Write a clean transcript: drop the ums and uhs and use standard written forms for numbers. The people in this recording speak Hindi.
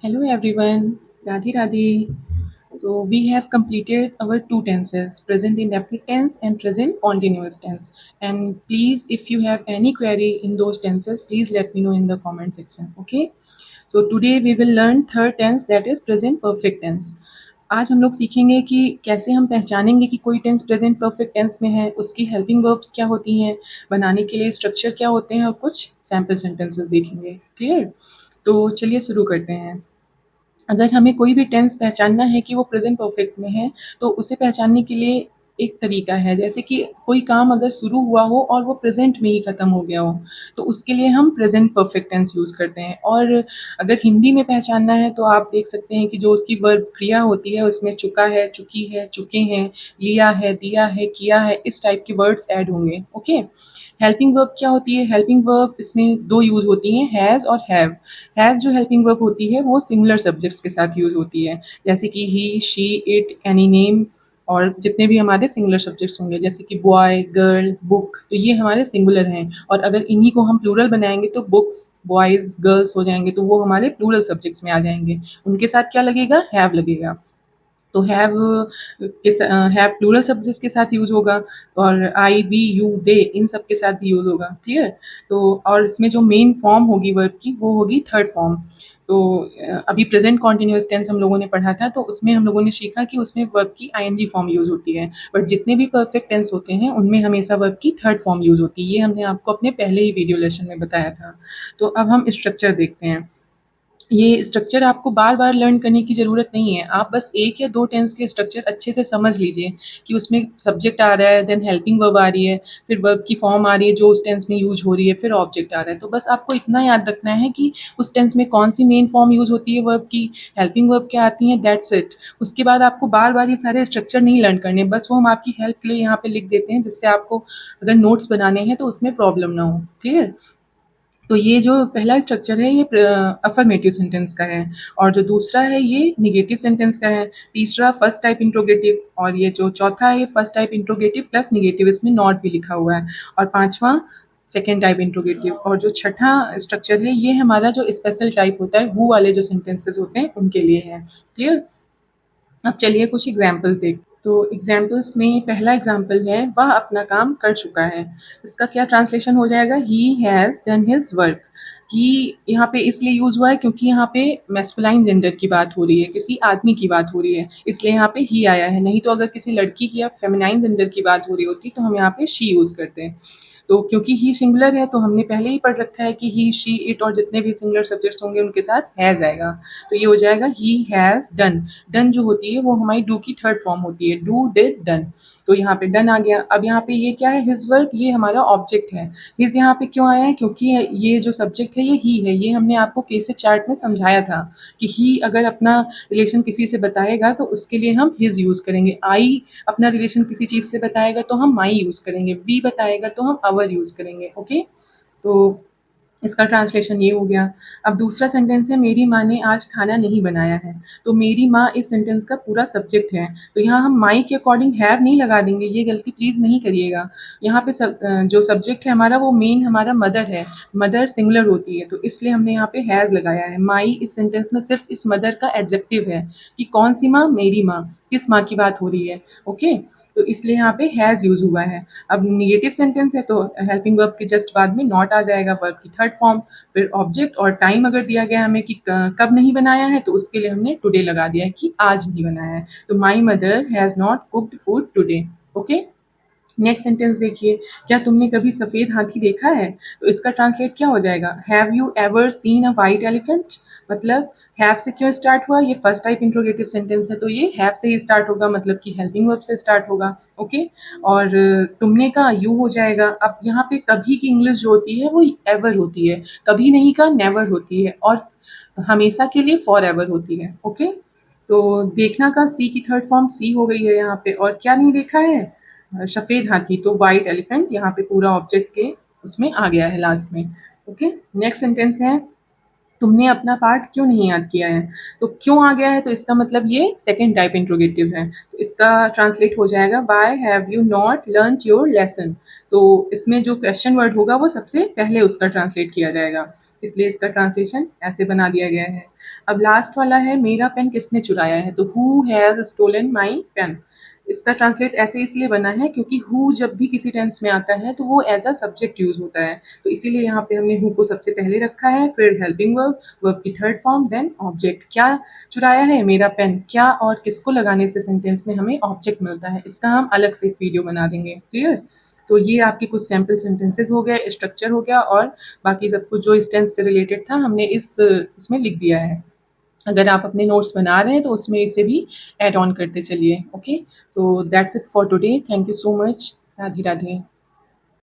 Hello everyone, Radhi Radhi. So we have completed our two tenses, present indefinite tense and present continuous tense. And please, if you have any query in those tenses, please let me know in the comment section. Okay. So today we will learn third tense, that is present perfect tense. आज हम लोग सीखेंगे कि कैसे हम पहचानेंगे कि कोई टेंस प्रेजेंट परफेक्ट टेंस में है, उसकी हेल्पिंग वर्ब्स क्या होती हैं, बनाने के लिए स्ट्रक्चर क्या होते हैं और कुछ सैम्पल सेंटेंसेस देखेंगे। क्लियर? तो चलिए शुरू करते हैं। अगर हमें कोई भी टेंस पहचानना है कि वो प्रेजेंट परफेक्ट में है, तो उसे पहचानने के लिए एक तरीका है, जैसे कि कोई काम अगर शुरू हुआ हो और वो प्रेजेंट में ही ख़त्म हो गया हो, तो उसके लिए हम प्रेजेंट परफेक्ट टेंस यूज़ करते हैं। और अगर हिंदी में पहचानना है तो आप देख सकते हैं कि जो उसकी वर्ब क्रिया होती है उसमें चुका है, चुकी है, चुके हैं, लिया है, दिया है, किया है, इस टाइप के वर्ड्स ऐड होंगे। ओके। हेल्पिंग वर्ब क्या होती है? हेल्पिंग वर्ब इसमें दो यूज़ होती हैं, हैज़ और हैव। हैज़ जो हेल्पिंग वर्ब होती है वो सिंगुलर सब्जेक्ट्स के साथ यूज़ होती है, जैसे कि ही, शी, इट, एनी नेम, और जितने भी हमारे सिंगुलर सब्जेक्ट्स होंगे जैसे कि बॉय, गर्ल, बुक, तो ये हमारे सिंगुलर हैं। और अगर इन्हीं को हम प्लूरल बनाएंगे तो बुक्स, बॉयज़, गर्ल्स हो जाएंगे, तो वो हमारे प्लूरल सब्जेक्ट्स में आ जाएंगे। उनके साथ क्या लगेगा? हैव लगेगा। तो हैव प्लूरल सब्जेक्ट्स के साथ यूज़ होगा, और आई, वी, यू, दे, इन सब के साथ भी यूज़ होगा। क्लियर? तो और इसमें जो मेन फॉर्म होगी वर्ब की वो होगी थर्ड फॉर्म। तो अभी प्रेजेंट कॉन्टिन्यूअस टेंस हम लोगों ने पढ़ा था, तो उसमें हम लोगों ने सीखा कि उसमें वर्ब की आईएनजी फॉर्म यूज़ होती है, बट जितने भी परफेक्ट टेंस होते हैं उनमें हमेशा वर्ब की थर्ड फॉर्म यूज़ होती है। ये हमने आपको अपने पहले ही वीडियो लेसन में बताया था। तो अब हम स्ट्रक्चर देखते हैं। ये स्ट्रक्चर आपको बार-बार लर्न करने की ज़रूरत नहीं है। आप बस 1 या 2 टेंस के स्ट्रक्चर अच्छे से समझ लीजिए कि उसमें सब्जेक्ट आ रहा है, देन हेल्पिंग वर्ब आ रही है, फिर वर्ब की फॉर्म आ रही है जो उस टेंस में यूज़ हो रही है, फिर ऑब्जेक्ट आ रहा है। तो बस आपको इतना याद रखना है कि उस टेंस में कौन-सी मेन फॉर्म यूज़ होती है वर्ब की, हेल्पिंग वर्ब क्या आती हैं, दैट्स इट। उसके बाद आपको बार-बार ये सारे स्ट्रक्चर नहीं लर्न करने, बस वो हम आपकी हेल्प के लिए यहाँ पे लिख देते हैं, जिससे आपको अगर नोट्स बनाने हैं तो उसमें प्रॉब्लम ना हो। क्लियर? तो ये जो पहला स्ट्रक्चर है ये अफर्मेटिव सेंटेंस का है, और जो दूसरा है ये नेगेटिव सेंटेंस का है, तीसरा फर्स्ट टाइप इंट्रोगेटिव, और ये जो चौथा है ये first type interrogative plus negative, इसमें नॉट भी लिखा हुआ है, और पांचवा सेकेंड टाइप इंट्रोगेटिव, और जो छठा स्ट्रक्चर है ये हमारा जो स्पेशल टाइप होता है हु वाले जो सेंटेंसेस होते हैं उनके लिए है। क्लियर? अब चलिए कुछ एग्जाम्पल देख। तो एग्जाम्पल्स में पहला एग्जाम्पल है, वह अपना काम कर चुका है। इसका क्या ट्रांसलेशन हो जाएगा? He has done his work. He यहाँ पे इसलिए यूज़ हुआ है क्योंकि यहाँ पे मैस्कुलाइन जेंडर की बात हो रही है, किसी आदमी की बात हो रही है, इसलिए यहाँ पे ही आया है। नहीं तो अगर किसी लड़की की या फेमिनाइन जेंडर की बात हो रही होती तो हम यहाँ पे शी यूज़ करते हैं। तो क्योंकि ही सिंगुलर है तो हमने पहले ही पढ़ रखा है कि ही, शी, इट और जितने भी सिंगुलर सब्जेक्ट्स होंगे उनके साथ हैज़ आएगा। तो ये हो जाएगा ही हैज़ डन। डन जो होती है वो हमारी डू की थर्ड फॉर्म होती है, डू, डिड, डन। तो यहाँ पे डन आ गया। अब यहाँ पे ये क्या है? हिज वर्क, ये हमारा ऑब्जेक्ट है। हिज यहाँ पे क्यों आया है? क्योंकि ये जो सब्जेक्ट है ये ही है। ये हमने आपको केसेस चार्ट में समझाया था कि ही अगर अपना रिलेशन किसी से बताएगा तो उसके लिए हम हिज यूज़ करेंगे। आई अपना रिलेशन किसी चीज़ से बताएगा तो हम माई यूज़ करेंगे। वी बताएगा तो हम अवर यूज़ करेंगे। ओके। तो इसका ट्रांसलेशन ये हो गया। अब दूसरा सेंटेंस है, मेरी माँ ने आज खाना नहीं बनाया है। तो मेरी माँ इस सेंटेंस का पूरा सब्जेक्ट है, तो यहाँ हम माई के अकॉर्डिंग हैव नहीं लगा देंगे, ये गलती प्लीज़ नहीं करिएगा। यहाँ पे जो सब्जेक्ट है हमारा वो मेन हमारा मदर है, मदर सिंगुलर होती है, तो इसलिए हमने यहाँ पे हैज़ लगाया है। माई इस सेंटेंस में सिर्फ इस मदर का एडजेक्टिव है कि कौन सी माँ? मेरी माँ। किस माँ की बात हो रही है? ओके। तो इसलिए यहाँ पे हैज़ यूज़ हुआ है। अब नेगेटिव सेंटेंस है तो हेल्पिंग वर्ब के जस्ट बाद में नॉट आ जाएगा, वर्ब की थर्ड फॉर्म, फिर ऑब्जेक्ट, और टाइम अगर दिया गया हमें कि कब नहीं बनाया है तो उसके लिए हमने टुडे लगा दिया है कि आज नहीं बनाया है। तो my mother has not cooked food today. Okay. Next sentence देखिए, क्या तुमने कभी सफ़ेद हाथी देखा है? तो इसका ट्रांसलेट क्या हो जाएगा? Have you ever seen a white elephant? मतलब हैव से क्यों स्टार्ट हुआ? ये फर्स्ट टाइप इंट्रोगेटिव सेंटेंस है तो ये हैव से ही स्टार्ट होगा, मतलब कि हेल्पिंग वर्ब से स्टार्ट होगा। ओके। और तुमने का यू हो जाएगा। अब यहाँ पे कभी की इंग्लिश जो होती है वो एवर होती है, कभी नहीं का नेवर होती है, और हमेशा के लिए फॉर एवर होती है। ओके। तो देखना का सी की थर्ड फॉर्म सी हो गई है यहाँ पे, और क्या नहीं देखा है? सफ़ेद हाथी, तो वाइट एलिफेंट यहाँ पे पूरा ऑब्जेक्ट के उसमें आ गया है लास्ट में। ओके। नेक्स्ट सेंटेंस है, तुमने अपना पार्ट क्यों नहीं याद किया है? तो क्यों आ गया है, तो इसका मतलब ये सेकंड टाइप इंट्रोगेटिव है। तो इसका ट्रांसलेट हो जाएगा why have you not learned your lesson. तो इसमें जो क्वेश्चन वर्ड होगा वो सबसे पहले उसका ट्रांसलेट किया जाएगा, इसलिए इसका ट्रांसलेशन ऐसे बना दिया गया है। अब लास्ट वाला है मेरा पेन किसने चुराया है, तो who has stolen my pen. इसका ट्रांसलेट ऐसे इसलिए बना है क्योंकि हु जब भी किसी टेंस में आता है तो वो एज अ सब्जेक्ट यूज होता है, तो इसीलिए यहाँ पे हमने हु को सबसे पहले रखा है, फिर हेल्पिंग वर्ब, वर्ब की थर्ड फॉर्म, देन ऑब्जेक्ट। क्या चुराया है, मेरा पेन। क्या और किसको लगाने से सेंटेंस में हमें ऑब्जेक्ट मिलता है, इसका हम अलग से एक वीडियो बना देंगे। क्लियर? तो ये आपके कुछ सैम्पल सेंटेंसेस हो गए, स्ट्रक्चर हो गया, और बाकी सब कुछ जो इस टेंस से रिलेटेड था हमने इस इसमें लिख दिया है। अगर आप अपने नोट्स बना रहे हैं तो उसमें इसे भी ऐड ऑन करते चलिए। Okay, so that's it for today. Thank you so much. Radhe Radhe.